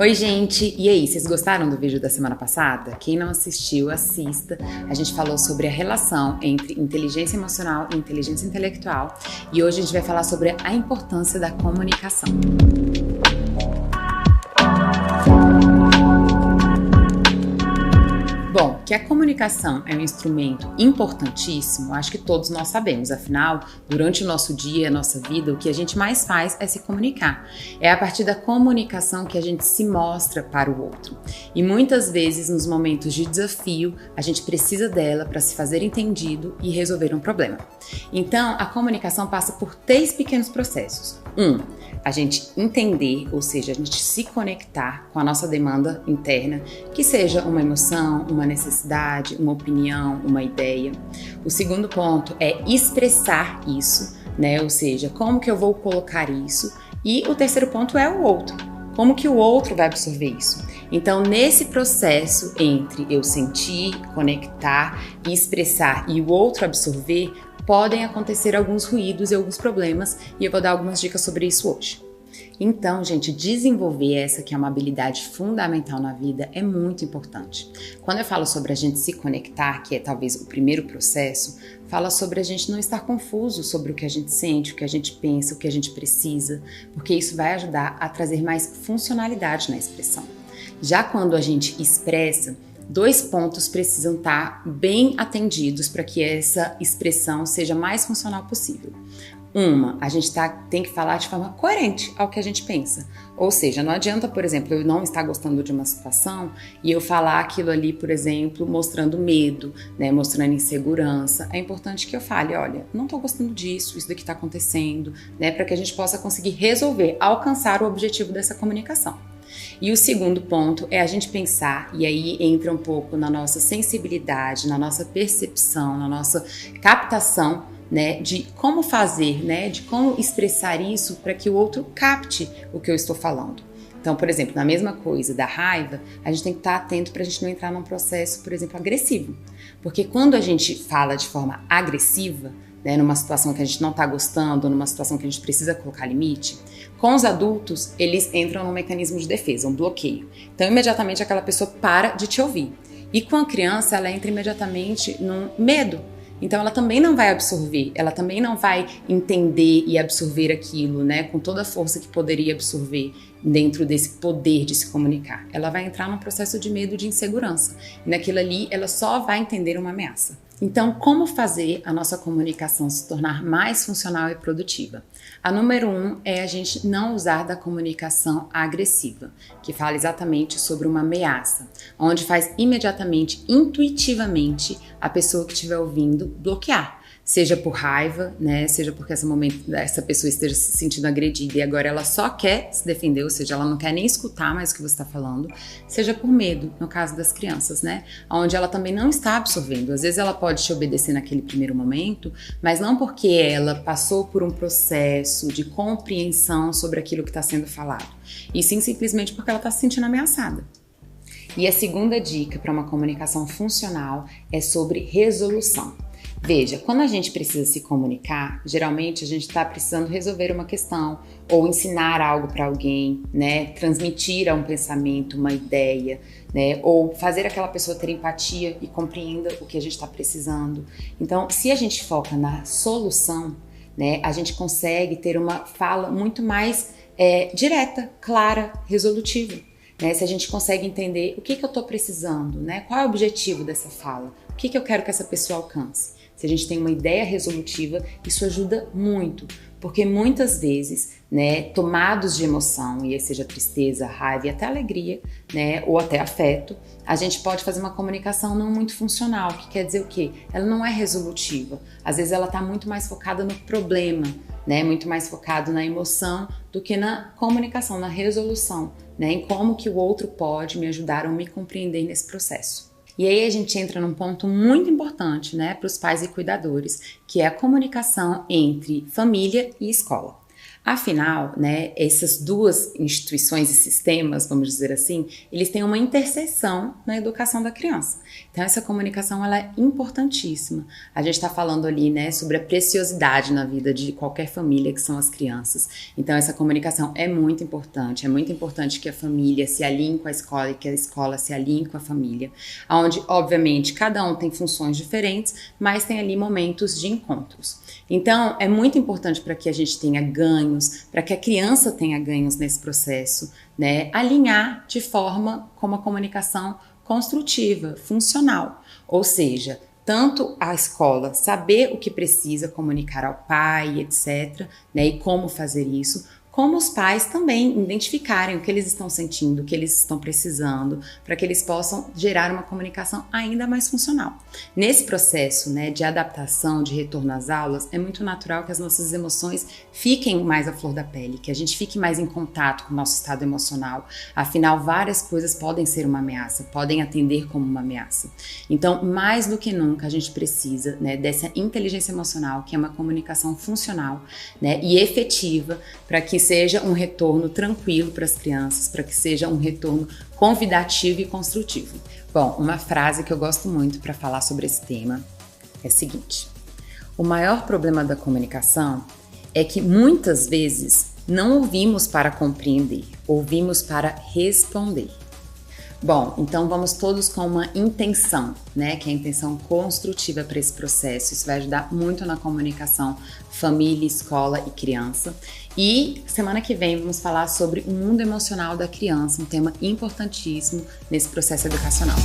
Oi, gente! E aí, vocês gostaram do vídeo da semana passada? Quem não assistiu, assista. A gente falou sobre a relação entre inteligência emocional e inteligência intelectual. E hoje a gente vai falar sobre a importância da comunicação. Bom, que a comunicação é um instrumento importantíssimo, acho que todos nós sabemos. Afinal, durante o nosso dia, a nossa vida, o que a gente mais faz é se comunicar. É a partir da comunicação que a gente se mostra para o outro. E muitas vezes, nos momentos de desafio, a gente precisa dela para se fazer entendido e resolver um problema. Então, a comunicação passa por 3 pequenos processos. A gente entender, ou seja, a gente se conectar com a nossa demanda interna, que seja uma emoção, uma necessidade, uma opinião, uma ideia. O segundo ponto é expressar isso, né? Ou seja, como que eu vou colocar isso? E o terceiro ponto é o outro. Como que o outro vai absorver isso? Então, nesse processo entre eu sentir, conectar e expressar e o outro absorver, podem acontecer alguns ruídos e alguns problemas, e eu vou dar algumas dicas sobre isso hoje. Então, gente, desenvolver essa que é uma habilidade fundamental na vida é muito importante. Quando eu falo sobre a gente se conectar, que é talvez o primeiro processo, fala sobre a gente não estar confuso sobre o que a gente sente, o que a gente pensa, o que a gente precisa, porque isso vai ajudar a trazer mais funcionalidade na expressão. Já quando a gente expressa, 2 pontos precisam estar bem atendidos para que essa expressão seja mais funcional possível. A gente tem que falar de forma coerente ao que a gente pensa. Ou seja, não adianta, por exemplo, eu não estar gostando de uma situação e eu falar aquilo ali, por exemplo, mostrando medo, né, mostrando insegurança. É importante que eu fale, olha, não estou gostando disso, isso daqui está acontecendo, né, para que a gente possa conseguir resolver, alcançar o objetivo dessa comunicação. E o segundo ponto é a gente pensar, e aí entra um pouco na nossa sensibilidade, na nossa percepção, na nossa captação, né, de como fazer, né, de como expressar isso para que o outro capte o que eu estou falando. Então, por exemplo, na mesma coisa da raiva, a gente tem que estar atento para a gente não entrar num processo, por exemplo, agressivo. Porque quando a gente fala de forma agressiva, né, numa situação que a gente não está gostando, numa situação que a gente precisa colocar limite, com os adultos, eles entram num mecanismo de defesa, um bloqueio. Então, imediatamente aquela pessoa para de te ouvir. E com a criança, ela entra imediatamente num medo. Então ela também não vai absorver, ela também não vai entender e absorver aquilo, né, com toda a força que poderia absorver dentro desse poder de se comunicar. Ela vai entrar num processo de medo, de insegurança. E naquilo ali ela só vai entender uma ameaça. Então, como fazer a nossa comunicação se tornar mais funcional e produtiva? A número 1 é a gente não usar da comunicação agressiva, que fala exatamente sobre uma ameaça, onde faz imediatamente, intuitivamente, a pessoa que estiver ouvindo bloquear. Seja por raiva, né? Seja porque essa pessoa esteja se sentindo agredida e agora ela só quer se defender, ou seja, ela não quer nem escutar mais o que você está falando. Seja por medo, no caso das crianças, né? Onde ela também não está absorvendo. Às vezes ela pode te obedecer naquele primeiro momento, mas não porque ela passou por um processo de compreensão sobre aquilo que está sendo falado. E sim simplesmente porque ela está se sentindo ameaçada. E a segunda dica para uma comunicação funcional é sobre resolução. Veja, quando a gente precisa se comunicar, geralmente a gente está precisando resolver uma questão ou ensinar algo para alguém, né? Transmitir um pensamento, uma ideia, né? Ou fazer aquela pessoa ter empatia e compreenda o que a gente está precisando. Então, se a gente foca na solução, né? A gente consegue ter uma fala muito mais direta, clara, resolutiva. Né? Se a gente consegue entender o que eu estou precisando, né? Qual é o objetivo dessa fala, o que eu quero que essa pessoa alcance. Se a gente tem uma ideia resolutiva, isso ajuda muito, porque muitas vezes, né, tomados de emoção, e seja tristeza, raiva e até alegria, né, ou até afeto, a gente pode fazer uma comunicação não muito funcional, que quer dizer o quê? Ela não é resolutiva. Às vezes ela está muito mais focada no problema, né, muito mais focado na emoção do que na comunicação, na resolução, né, em como que o outro pode me ajudar ou me compreender nesse processo. E aí a gente entra num ponto muito importante, né, para os pais e cuidadores, que é a comunicação entre família e escola. Afinal, né, essas duas instituições e sistemas, vamos dizer assim, eles têm uma interseção na educação da criança. Então, essa comunicação ela é importantíssima. A gente está falando ali, né, sobre a preciosidade na vida de qualquer família, que são as crianças. Então, essa comunicação é muito importante. É muito importante que a família se alinhe com a escola e que a escola se alinhe com a família, onde, obviamente, cada um tem funções diferentes, mas tem ali momentos de encontros. Então, é muito importante para que a gente tenha ganhos, para que a criança tenha ganhos nesse processo, né? Alinhar de forma com uma comunicação construtiva, funcional. Ou seja, tanto a escola saber o que precisa comunicar ao pai, etc., né? E como fazer isso, como os pais também identificarem o que eles estão sentindo, o que eles estão precisando, para que eles possam gerar uma comunicação ainda mais funcional. Nesse processo, né, de adaptação, de retorno às aulas, é muito natural que as nossas emoções fiquem mais à flor da pele, que a gente fique mais em contato com o nosso estado emocional. Afinal, várias coisas podem ser uma ameaça, podem atender como uma ameaça. Então, mais do que nunca, a gente precisa, né, dessa inteligência emocional, que é uma comunicação funcional, né, e efetiva, para que seja um retorno tranquilo para as crianças, para que seja um retorno convidativo e construtivo. Bom, uma frase que eu gosto muito para falar sobre esse tema é a seguinte: o maior problema da comunicação é que muitas vezes não ouvimos para compreender, ouvimos para responder. Bom, então vamos todos com uma intenção, né? Que é a intenção construtiva para esse processo. Isso vai ajudar muito na comunicação família, escola e criança. E semana que vem vamos falar sobre o mundo emocional da criança, um tema importantíssimo nesse processo educacional.